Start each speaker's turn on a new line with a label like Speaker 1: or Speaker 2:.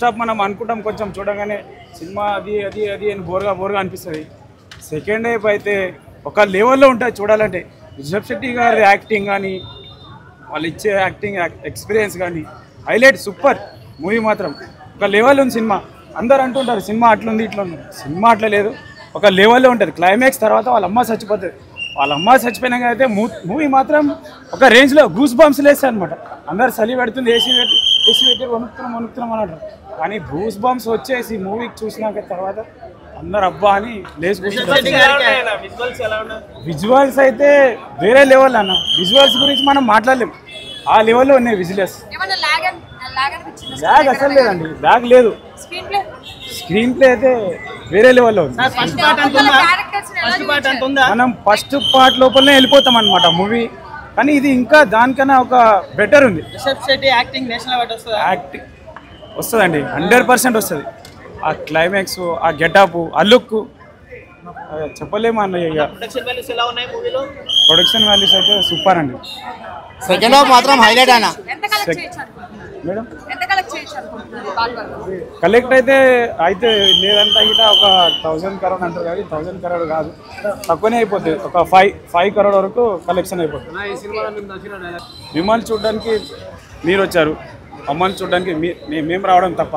Speaker 1: Half మనం అనుకుంటాం కొంచెం చూడగానే సినిమా అది అది అది అని బోర్గా అనిపిస్తుంది. సెకండ్ హాఫ్ అయితే ఒక లెవెల్లో ఉంటుంది చూడాలంటే. రిషబ్ శెట్టి గారి యాక్టింగ్ కానీ వాళ్ళు ఇచ్చే యాక్టింగ్ ఎక్స్పీరియన్స్ కానీ హైలైట్ సూపర్. మూవీ మాత్రం ఒక లెవెల్ ఉంది సినిమా. అందరు అంటుంటారు సినిమా అట్లుంది ఇట్లా ఉంది, సినిమా అట్లా లేదు, ఒక లెవెల్లో ఉంటుంది. క్లైమాక్స్ తర్వాత వాళ్ళ అమ్మ చచ్చిపోతుంది, వాళ్ళ అమ్మ చచ్చిపోయినాక అయితే మూవీ మాత్రం ఒక రేంజ్లో గూస్ బంప్స్ లేస్తాయి అనమాట. అందరు చలి పెడుతుంది, ఏసీ పెట్టి వణుకుతున్నాం అన్నట్టు. కానీ గూస్ బంప్స్ వచ్చేసి మూవీకి చూసినాక తర్వాత అందరు అబ్బా అని లేచి కూర్చుంటారు. విజువల్స్ అయితే వేరే లెవెల్ అన్న. విజువల్స్ గురించి మనం మాట్లాడలేం, ఆ లెవెల్లో ఉన్నాయి విజువల్స్. బ్యాగ్ అసలు లేదండి, బ్యాగ్ లేదు. స్క్రీన్ ప్లే అయితే వేరే లెవెల్లో ఉంది. మనం ఫస్ట్ పార్ట్ లోపలనే వెళ్ళిపోతాం అనమాట మూవీ, కానీ ఇది ఇంకా దానికన్నా ఒక బెటర్ ఉంది. యాక్టింగ్ వస్తుందండి, 100% వస్తుంది. ఆ క్లైమాక్స్, ఆ గెటప్, ఆ లుక్ చెప్పలేము అన్నయ్య. ప్రొడక్షన్ వాల్యూస్ అయితే సూపర్ అండి.
Speaker 2: సెకండ్ హాఫ్ మాత్రం హైలైట్ అన్న.
Speaker 1: మేడం కలెక్ట్ అయితే లేదంటే గిట్ట ఒక 1000 crore అంటారు, కానీ 1000 crore కాదు, తక్కువనే అయిపోతుంది. ఒక 5 crore వరకు కలెక్షన్ అయిపోతుంది. మిమ్మల్ని చూడడానికి మీరు వచ్చారు, మమ్మల్ని చూడడానికి మేము రావడం తప్ప.